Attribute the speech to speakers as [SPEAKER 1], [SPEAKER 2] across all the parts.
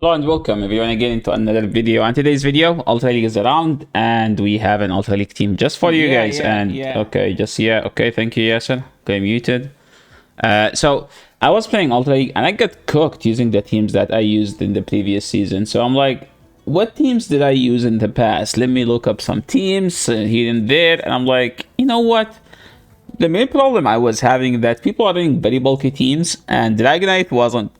[SPEAKER 1] Hello and welcome everyone again into another video. And today's video, Ultra League is around and we have an Ultra League team just for you guys. Okay, okay, thank you, Yasser. Okay, muted. So I was playing Ultra League and I got cooked using the teams that I used in the previous season. So I'm like, what teams did I use in the past? Let me look up some teams here and there. And I'm like, you know what? The main problem I was having that people are doing very bulky teams and Dragonite wasn't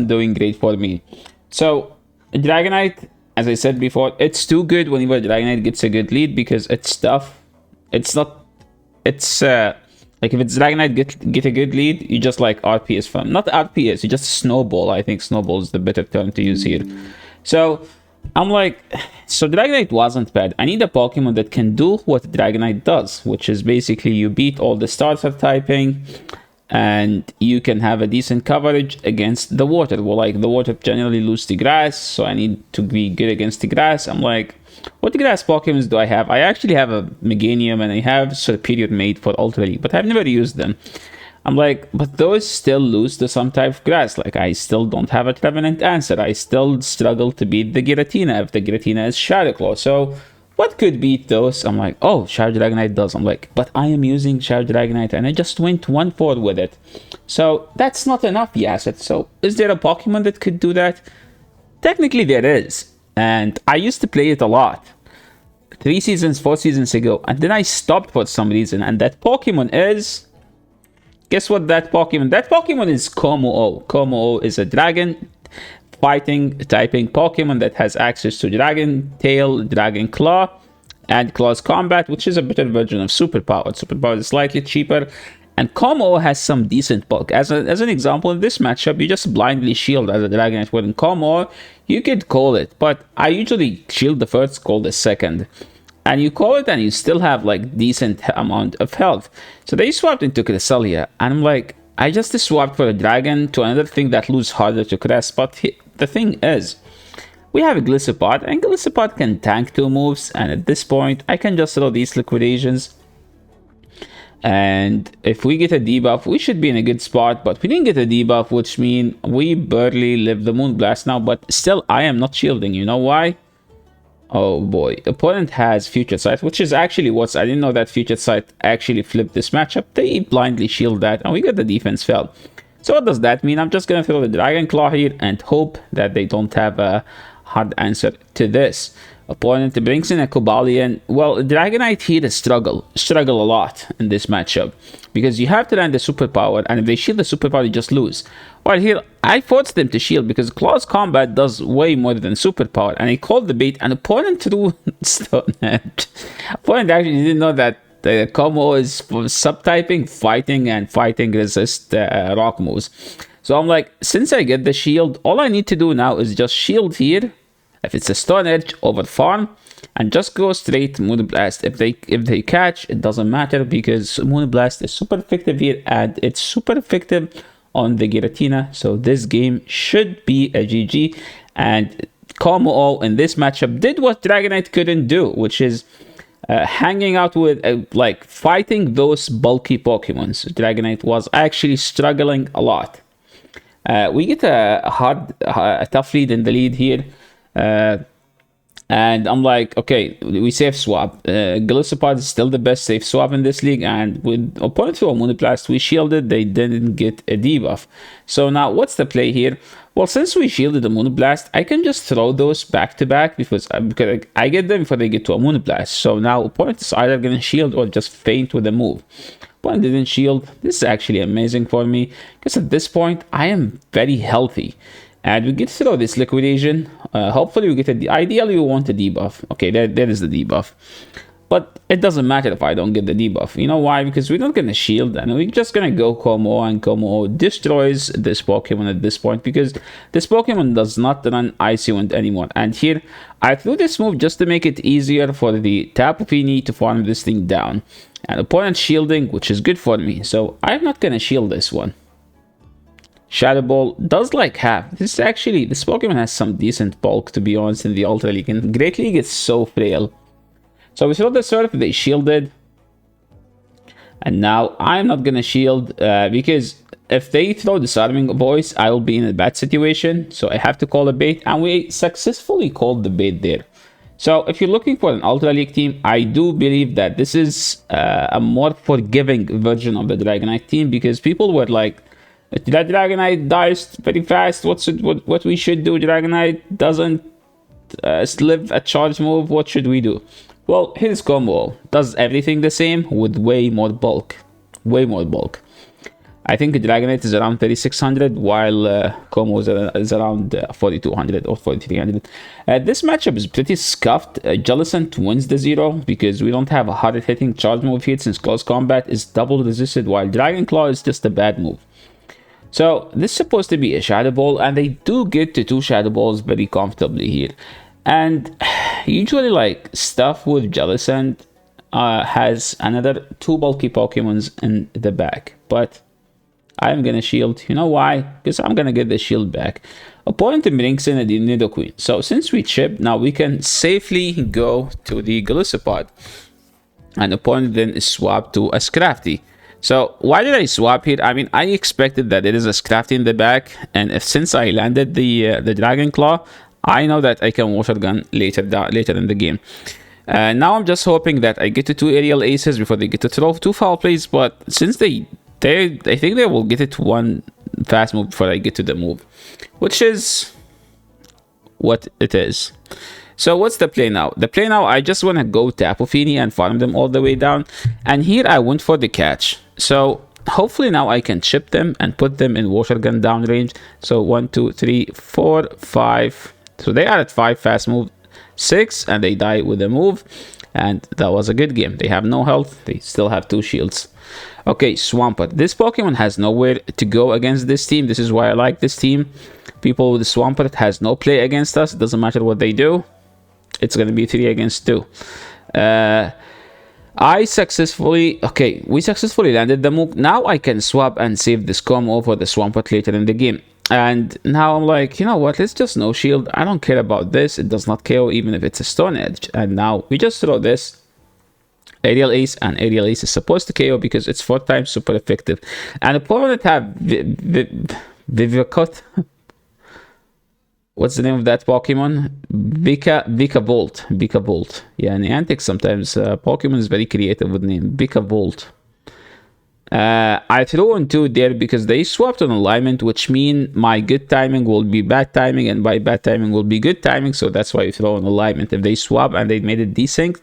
[SPEAKER 1] doing great for me. So Dragonite, as I said before, it's too good whenever Dragonite gets a good lead because it's tough. It's not. It's like if it's Dragonite get a good lead, you just like RPS from not RPS. You just snowball. I think snowball is the better term to use here. So I'm like, so Dragonite wasn't bad. I need a Pokemon that can do what Dragonite does, which is basically you beat all the starter typing and you can have a decent coverage against the water. Well, like the water generally lose the grass, so I need to be good against the grass. I'm like, what grass Pokemons do I have? I actually have a Meganium and I have Superior Mate for Ultra League, but I've never used them. I'm like, but those still lose to some type of grass. Like, I still don't have a Trevenant answer. I still struggle to beat the Giratina if the Giratina is Shadow Claw. So what could beat those? I'm like, oh, Shadow Dragonite does. I'm like, but I am using Shadow Dragonite and I just went 1-4 with it. So that's not enough, yes. So is there a Pokemon that could do that? Technically there is. And I used to play it a lot. 3 seasons, 4 seasons ago. And then I stopped for some reason. And that Pokemon is... Guess what that Pokemon? That Pokemon is Kommo-o. Kommo-o is a dragon fighting typing Pokemon that has access to Dragon Tail, Dragon Claw, and Claw's Combat, which is a better version of Superpower. Superpower is slightly cheaper, and Kommo-o has some decent bulk. As an example, in this matchup, you just blindly shield as a Dragonite. With Kommo-o, you could call it, but I usually shield the first, call the second. And you call it and you still have like decent amount of health. So they swapped into Cresselia, and I'm like, I just swapped for a dragon to another thing that loses harder to Cress. But the thing is, we have a Gliscopod, and Gliscopod can tank 2 moves, and at this point, I can just throw these liquidations. And if we get a debuff, we should be in a good spot, but we didn't get a debuff, which means we barely live the Moonblast now, but still, I am not shielding. You know why? Oh boy, opponent has Future Sight, which is actually what's... I didn't know that Future Sight actually flipped this matchup. They blindly shield that, and we got the defense failed. So what does that mean? I'm just going to throw the Dragon Claw here and hope that they don't have a hard answer to this. Opponent brings in a Cobalion. Well, Dragonite here struggle a lot in this matchup because you have to land the superpower, and if they shield the superpower, you just lose. Well, here I forced them to shield because Claw's Combat does way more than superpower, and I called the bait, and opponent threw Stone Edge. Opponent actually didn't know that the Kommo is subtyping, fighting resist rock moves. So I'm like, since I get the shield, all I need to do now is just shield here. If it's a Stone Edge over farm, and just go straight Moonblast. If they catch, it doesn't matter because Moonblast is super effective here, and it's super effective on the Giratina. So this game should be a GG. And Kommo-o in this matchup did what Dragonite couldn't do, which is hanging out with like fighting those bulky Pokemons. Dragonite was actually struggling a lot. We get a tough lead in the lead here. And I'm like, okay, we safe swap. Gliscopod is still the best safe swap in this league, and with opponent to a Moonblast, we shielded, they didn't get a debuff. So now, what's the play here? Well, since we shielded the Moonblast, I can just throw those back to back because I get them before they get to a Moonblast. So now, opponent is either gonna shield or just feint with a move. Opponent didn't shield. This is actually amazing for me because at this point, I am very healthy. And we get through this liquidation. Hopefully we get ideally we want a debuff. Okay, there is the debuff. But it doesn't matter if I don't get the debuff. You know why? Because we're not going to shield, and we're just going to go Kommo-o, and Kommo-o destroys this Pokemon at this point because this Pokemon does not run Icy Wind anymore. And here, I threw this move just to make it easier for the Tapu Fini to farm this thing down. And opponent shielding, which is good for me. So I'm not going to shield this one. Shadow Ball does like half. This Pokemon has some decent bulk, to be honest, in the Ultra League. And Great League is so frail. So we saw the Surf, they shielded. And now I'm not gonna shield because if they throw disarming voice, I will be in a bad situation. So I have to call a bait, and we successfully called the bait there. So if you're looking for an Ultra League team, I do believe that this is a more forgiving version of the Dragonite team, because people were like, that Dragonite dies very fast. What we should do? Dragonite doesn't live a charge move. What should we do? Well, here's Kommo-o. Does everything the same with way more bulk. Way more bulk. I think Dragonite is around 3600, while Kommo-o is around 4200 or 4300. This matchup is pretty scuffed. Jellicent wins the 0 because we don't have a hard-hitting charge move here, since Close Combat is double resisted, while Dragon Claw is just a bad move. So this is supposed to be a Shadow Ball, and they do get to 2 Shadow Balls very comfortably here. And usually, like, stuff with Jellicent has another 2 bulky Pokemons in the back, but I'm gonna shield. You know why? Because I'm gonna get the shield back. Opponent brings in a Nidoqueen. So since we chip, now we can safely go to the Golisopod. And opponent then is swapped to a Scrafty. So why did I swap here? I mean, I expected that there is a Scrafty in the back, and since I landed the Dragon Claw, I know that I can Water Gun later in the game. Now I'm just hoping that I get to 2 aerial aces before they get to throw 2 foul plays, but since I think they will get it 1 fast move before I get to the move, which is what it is. So what's the play now? The play now, I just want to go Tapu Fini and farm them all the way down, and here I went for the catch. So hopefully now I can chip them and put them in Water Gun down range. So 1, 2, 3, 4, 5. So they are at 5 fast move, 6, and they die with a move, and that was a good game. They have no health, they still have 2 shields. Okay, Swampert. This Pokemon has nowhere to go against this team. This is why I like this team. People with Swampert has no play against us. It doesn't matter what they do. It's going to be 3 against 2. We successfully landed the move. Now I can swap and save this Kommo-o for the Swampert later in the game. And now I'm like, you know what? Let's just no shield. I don't care about this. It does not KO even if it's a Stone Edge. And now we just throw this. Aerial Ace, and Aerial Ace is supposed to KO because it's 4 times super effective. And opponent have Vivicot. What's the name of that Pokemon? Vikavolt. Yeah, Niantic sometimes Pokemon is very creative with name. Vikavolt. I threw on 2 there because they swapped on alignment, which mean my good timing will be bad timing, and my bad timing will be good timing. So that's why you throw on alignment. If they swap and they made it desync,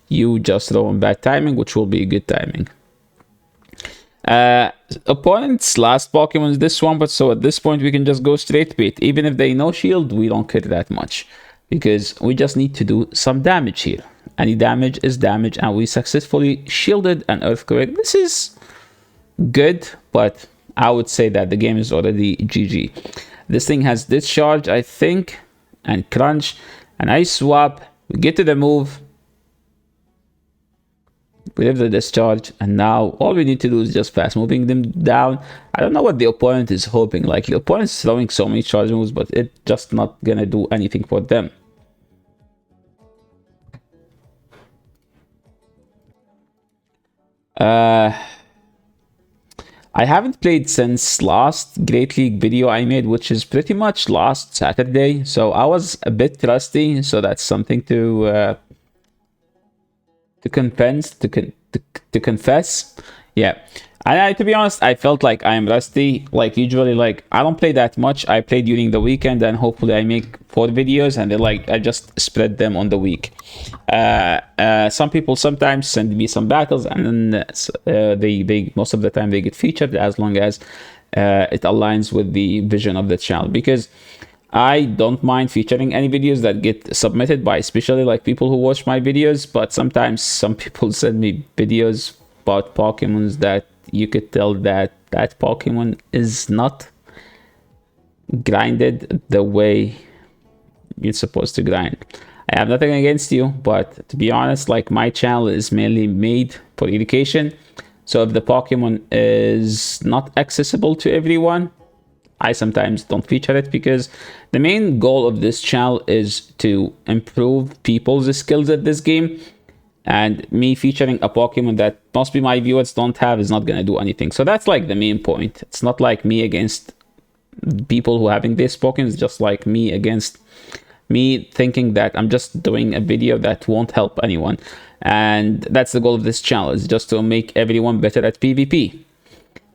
[SPEAKER 1] you just throw on bad timing, which will be good timing. Opponent's last Pokemon is this one, but so at this point we can just go straight bait. Even if they no shield, we don't care that much, because we just need to do some damage here. Any damage is damage, and we successfully shielded an Earthquake. This is good, but I would say that the game is already GG. This thing has Discharge, I think, and Crunch, and I swap. We get to the move. We have the Discharge, and now all we need to do is just fast moving them down. I don't know what the opponent is hoping. Like, the opponent is throwing so many charge moves, but it's just not gonna do anything for them. I haven't played since last Great League video I made, which is pretty much last Saturday, so I was a bit rusty. So that's something to confess. Yeah, and to be honest, I felt like I am rusty. Like, usually, like, I don't play that much. I play during the weekend, and hopefully I make 4 videos, and I just spread them on the week. Some people sometimes send me some battles, and then they most of the time they get featured, as long as it aligns with the vision of the channel, because I don't mind featuring any videos that get submitted by especially like people who watch my videos. But sometimes some people send me videos about Pokemons that you could tell that that Pokemon is not grinded the way you're supposed to grind. I have nothing against you, but to be honest, like, my channel is mainly made for education. So if the Pokemon is not accessible to everyone, I sometimes don't feature it, because the main goal of this channel is to improve people's skills at this game. and me featuring a Pokemon that mostly my viewers don't have is not gonna do anything. So that's like the main point. It's not like me against people who having this Pokemon. It's just like me against me thinking that I'm just doing a video that won't help anyone. And that's the goal of this channel, is just to make everyone better at PvP.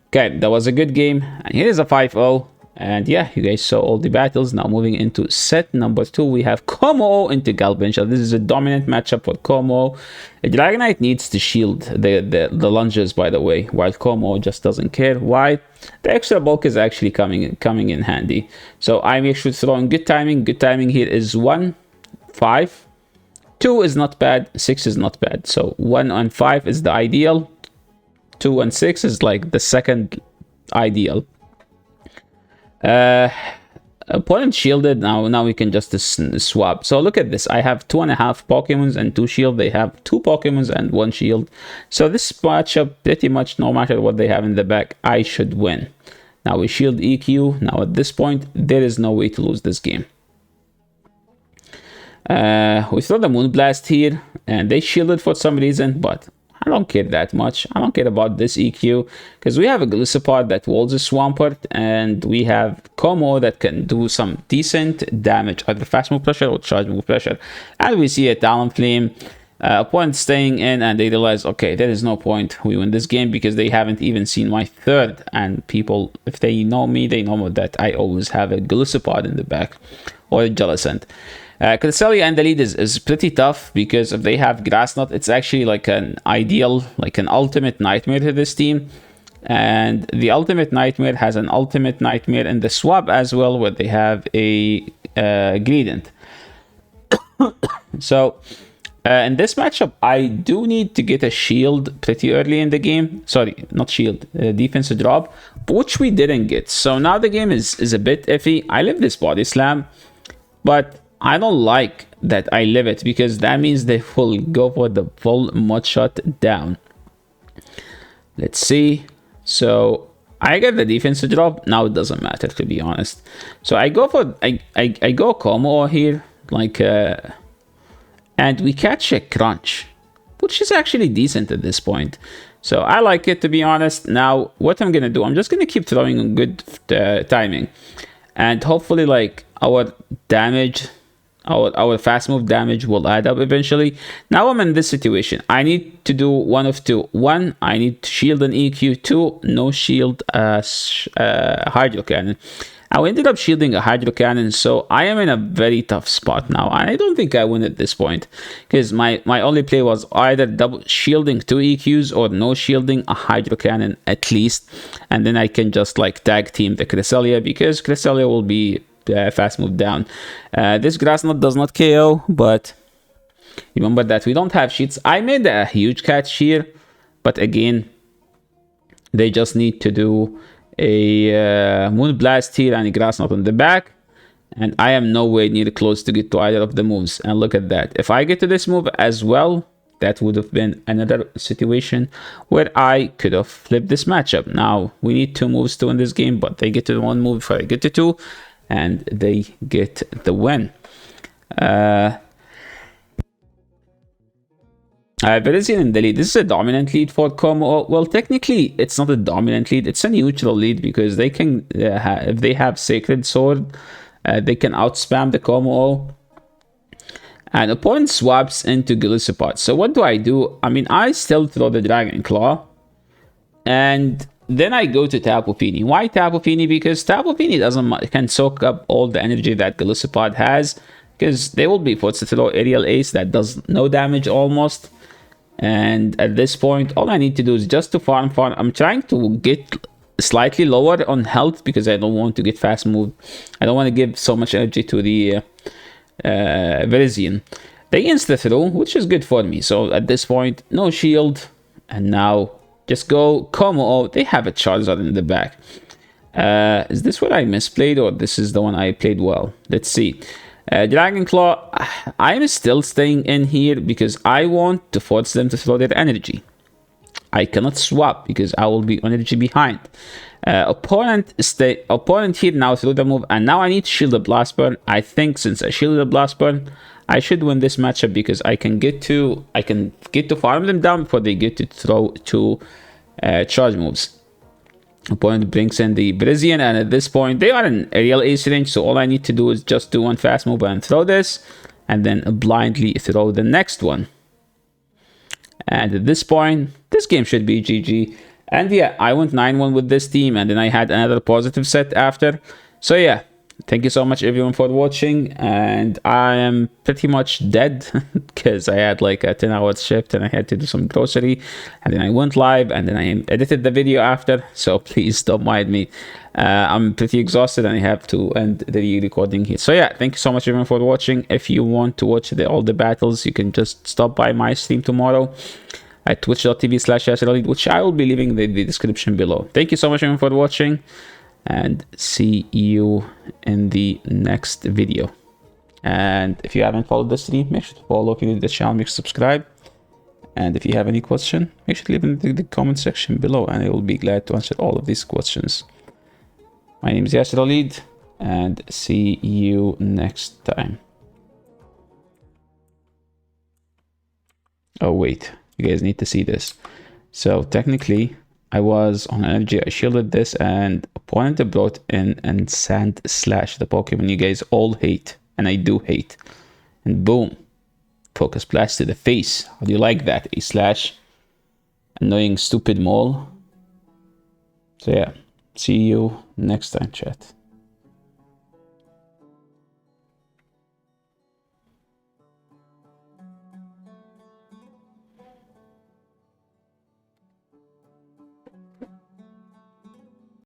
[SPEAKER 1] Okay, that was a good game. And here is a 5-0. And yeah, you guys saw all the battles. Now moving into set number 2, we have Kommo-o into Galvantula. This is a dominant matchup for Kommo-o. Dragonite needs to shield the lunges, by the way, while Kommo-o just doesn't care. Why? The extra bulk is actually coming in handy. So I make sure to throw in good timing. Good timing here is 1, 5. 2 is not bad. 6 is not bad. So 1 and 5 is the ideal. 2 and 6 is like the second ideal. Opponent shielded. Now we can just swap. So look at this. I have 2.5 Pokemons and 2 shield. They have 2 Pokemons and 1 shield. So this matchup, pretty much no matter what they have in the back, I should win. Now we shield EQ. Now at this point, there is no way to lose this game. We throw the Moonblast here, and they shielded for some reason, but I don't care that much. I don't care about this EQ, because we have a Golisopod that walls a Swampert, and we have Kommo-o that can do some decent damage, either fast move pressure or charge move pressure. And we see a Talonflame. Opponent staying in, and they realize, okay, there is no point. We win this game because they haven't even seen my third. And people, if they know me, they know that I always have a Golisopod in the back, or a Jellicent. Cresselia and the lead is pretty tough, because if they have Grassnut, it's actually like an ideal, like an ultimate nightmare to this team. And the ultimate nightmare has an ultimate nightmare in the swap as well, where they have a Greedent. So in this matchup, I do need to get a shield pretty early in the game. Sorry, not shield, defense drop, which we didn't get. So now the game is a bit iffy. I live this Body Slam, but I don't like that I live it, because that means they will go for the full Mud Shot down. Let's see. So I get the defense drop. Now it doesn't matter, to be honest. So I go for I go Kommo-o here, like and we catch a Crunch, which is actually decent at this point. So I like it, to be honest. Now what I'm gonna do, I'm just gonna keep throwing on good timing, and hopefully like our damage, our fast move damage will add up eventually. Now I'm in this situation. I need to do one of two. One, I need to shield an EQ. 2, no shield Hydro Cannon. I ended up shielding a Hydro Cannon, so I am in a very tough spot now. And I don't think I win at this point, because my only play was either double shielding 2 EQs or no shielding a Hydro Cannon at least. And then I can just like tag team the Cresselia, because Cresselia will be fast move down. This Grassnut does not KO, but remember that we don't have sheets. I made a huge catch here, but again, they just need to do a Moonblast here and a Grassnut on the back, and I am nowhere near close to get to either of the moves. And look at that. If I get to this move as well, that would have been another situation where I could have flipped this matchup. Now we need 2 moves to win this game, but they get to 1 move before I get to 2, and they get the win. Virizion in the lead. This is a dominant lead for Kommo-o. Well, technically, it's not a dominant lead. It's a neutral lead, because they can, if they have Sacred Sword, they can outspam the Kommo-o. And opponent swaps into Golisopod. So what do? I mean, I still throw the Dragon Claw, and then I go to Tapu Fini. Why Tapu Fini? Because Tapu Fini can soak up all the energy that Golisopod has, because they will be forced to throw Aerial Ace that does no damage almost. And at this point, all I need to do is just to farm. I'm trying to get slightly lower on health, because I don't want to get fast move. I don't want to give so much energy to the Virizion. They insta through, which is good for me. So at this point, no shield, and now just go Kommo-o. They have a Charizard in the back. Is this what I misplayed, or this is the one I played well? Let's see. Dragon Claw, I'm still staying in here because I want to force them to throw their energy. I cannot swap because I will be energy behind. Opponent here now through the move, and now I need to shield the Blast Burn. I think since I shielded the Blast Burn, I should win this matchup because I can get to farm them down before they get to throw two charge moves. Opponent brings in the Brazilian, and at this point they are in a real ace range, so all I need to do is just do one fast move and throw this, and then blindly throw the next one. And at this point, this game should be GG. And yeah, I went 9-1 with this team, and then I had another positive set after. So yeah, thank you so much everyone for watching, and I am pretty much dead because I had like a 10-hour shift and I had to do some grocery, and then I went live and then I edited the video after, so please don't mind me. I'm pretty exhausted and I have to end the recording here. So yeah, thank you so much everyone for watching. If you want to watch all the battles, you can just stop by my stream tomorrow at twitch.tv/YasserElite, which I will be leaving in the description below. Thank you so much everyone for watching, and see you in the next video. And if you haven't followed the stream, make sure to follow. If you're new to the channel, make sure to subscribe. And if you have any question, make sure to leave in the comment section below, and I will be glad to answer all of these questions. My name is YasserElite, and see you next time. Oh wait, you guys need to see this. So technically, I was on energy, I shielded this, and opponent brought in and Sand Slash, the Pokemon you guys all hate, and I do hate. And boom, Focus Blast to the face. How do you like that? A slash, annoying stupid mole. So yeah, see you next time, chat.